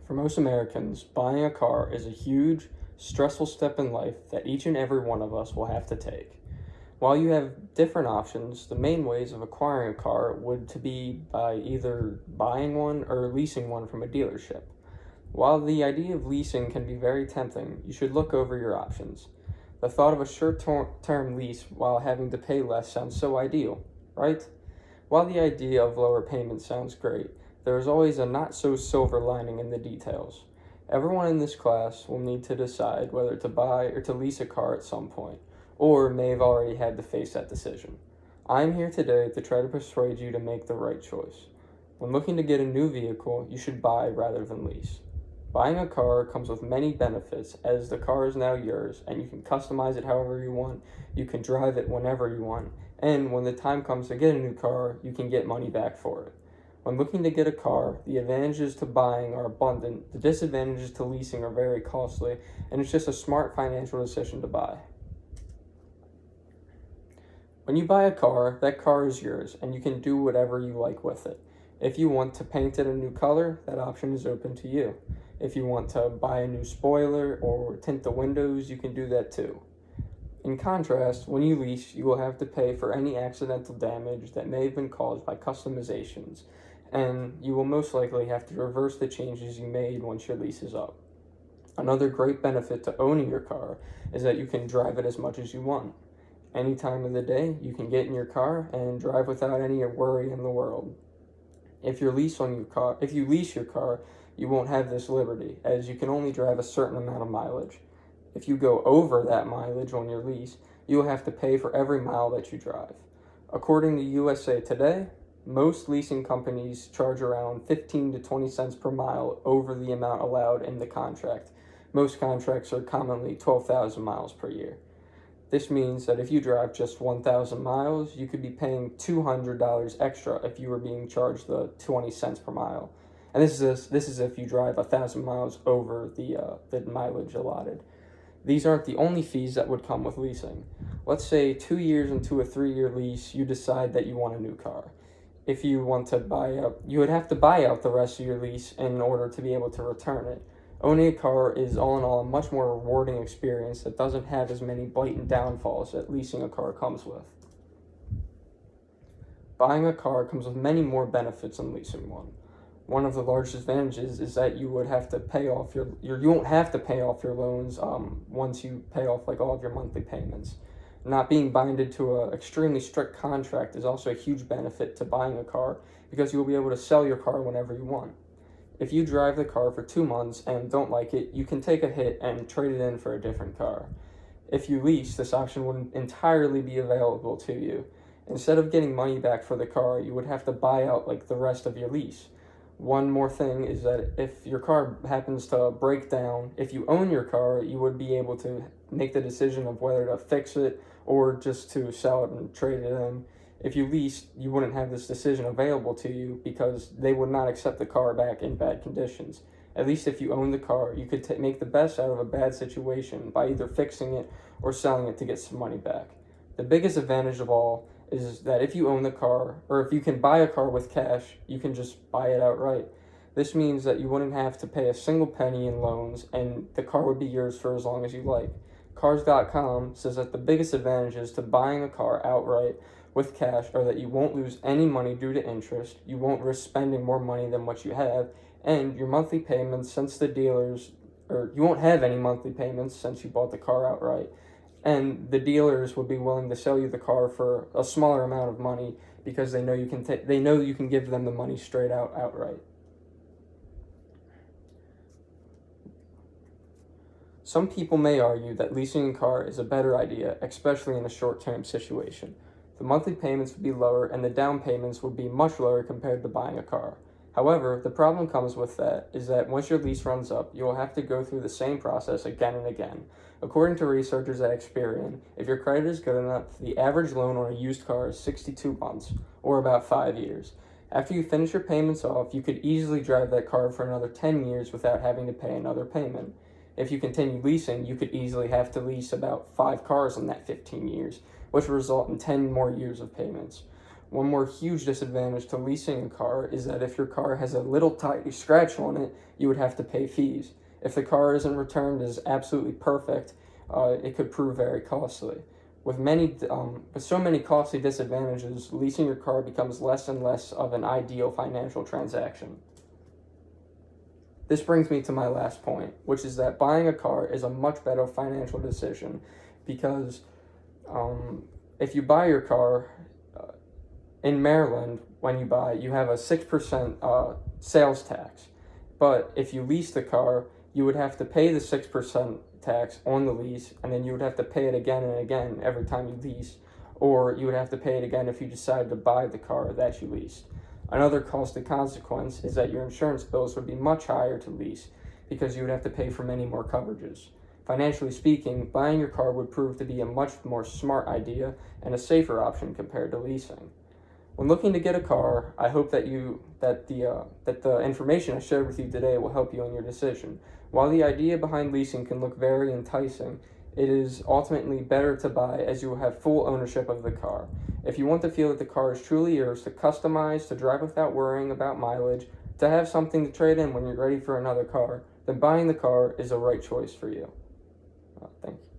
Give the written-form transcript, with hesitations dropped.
For most Americans, buying a car is a huge, stressful step in life that each and every one of us will have to take. While you have different options, the main ways of acquiring a car would to be by either buying one or leasing one from a dealership. While the idea of leasing can be very tempting, you should look over your options. The thought of a short-term lease while having to pay less sounds so ideal, right? While the idea of lower payments sounds great, there is always a not so silver lining in the details. Everyone in this class will need to decide whether to buy or to lease a car at some point, or may have already had to face that decision. I'm here today to try to persuade you to make the right choice. When looking to get a new vehicle, you should buy rather than lease. Buying a car comes with many benefits as the car is now yours and you can customize it however you want, you can drive it whenever you want, and when the time comes to get a new car, you can get money back for it. When looking to get a car, the advantages to buying are abundant, the disadvantages to leasing are very costly, and it's just a smart financial decision to buy. When you buy a car, that car is yours and you can do whatever you like with it. If you want to paint it a new color, that option is open to you. If you want to buy a new spoiler or tint the windows, you can do that too. In contrast, when you lease, you will have to pay for any accidental damage that may have been caused by customizations, and you will most likely have to reverse the changes you made once your lease is up. Another great benefit to owning your car is that you can drive it as much as you want. Any time of the day, you can get in your car and drive without any worry in the world. If you lease your car, you won't have this liberty, as you can only drive a certain amount of mileage. If you go over that mileage on your lease, you will have to pay for every mile that you drive. According to USA Today, most leasing companies charge around 15 to 20 cents per mile over the amount allowed in the contract. Most contracts are commonly 12,000 miles per year. This means that if you drive just 1,000 miles, you could be paying $200 extra if you were being charged the 20 cents per mile. And this is if you drive 1,000 miles over the mileage allotted. These aren't the only fees that would come with leasing. Let's say 2 years into a 3-year lease, you decide that you want a new car. If you want to buy out, you would have to buy out the rest of your lease in order to be able to return it. Owning a car is all in all a much more rewarding experience that doesn't have as many blatant downfalls that leasing a car comes with. Buying a car comes with many more benefits than leasing one. One of the largest advantages is that you would have to pay off you won't have to pay off your loans once you pay off like all of your monthly payments. Not being binded to an extremely strict contract is also a huge benefit to buying a car because you'll be able to sell your car whenever you want. If you drive the car for 2 months and don't like it, you can take a hit and trade it in for a different car. If you lease, this option wouldn't entirely be available to you. Instead of getting money back for the car, you would have to buy out like the rest of your lease. One more thing is that if your car happens to break down, if you own your car, you would be able to make the decision of whether to fix it or just to sell it and trade it in. If you leased, you wouldn't have this decision available to you because they would not accept the car back in bad conditions. At least if you own the car, you could make the best out of a bad situation by either fixing it or selling it to get some money back. The biggest advantage of all is that if you own the car, or if you can buy a car with cash, you can just buy it outright. This means that you wouldn't have to pay a single penny in loans, and the car would be yours for as long as you like. Cars.com says that the biggest advantages to buying a car outright with cash are that you won't lose any money due to interest, you won't risk spending more money than what you have, and your monthly payments you won't have any monthly payments since you bought the car outright. And the dealers would be willing to sell you the car for a smaller amount of money because they know you can give them the money straight outright. Some people may argue that leasing a car is a better idea, especially in a short-term situation. The monthly payments would be lower and the down payments would be much lower compared to buying a car. However, the problem comes with that is that once your lease runs up, you will have to go through the same process again and again. According to researchers at Experian, if your credit is good enough, the average loan on a used car is 62 months, or about 5 years. After you finish your payments off, you could easily drive that car for another 10 years without having to pay another payment. If you continue leasing, you could easily have to lease about 5 cars in that 15 years, which would result in 10 more years of payments. One more huge disadvantage to leasing a car is that if your car has a little tiny scratch on it, you would have to pay fees. If the car isn't returned as absolutely perfect, it could prove very costly. With so many costly disadvantages, leasing your car becomes less and less of an ideal financial transaction. This brings me to my last point, which is that buying a car is a much better financial decision because if you buy your car in Maryland, when you buy, you have a 6% sales tax. But if you lease the car, you would have to pay the 6% tax on the lease, and then you would have to pay it again and again every time you lease, or you would have to pay it again if you decide to buy the car that you leased. Another costly consequence is that your insurance bills would be much higher to lease because you would have to pay for many more coverages. Financially speaking, buying your car would prove to be a much more smart idea and a safer option compared to leasing. When looking to get a car, I hope that the information I shared with you today will help you in your decision. While the idea behind leasing can look very enticing, it is ultimately better to buy as you will have full ownership of the car. If you want to feel that the car is truly yours to customize, to drive without worrying about mileage, to have something to trade in when you're ready for another car, then buying the car is the right choice for you. Thank you.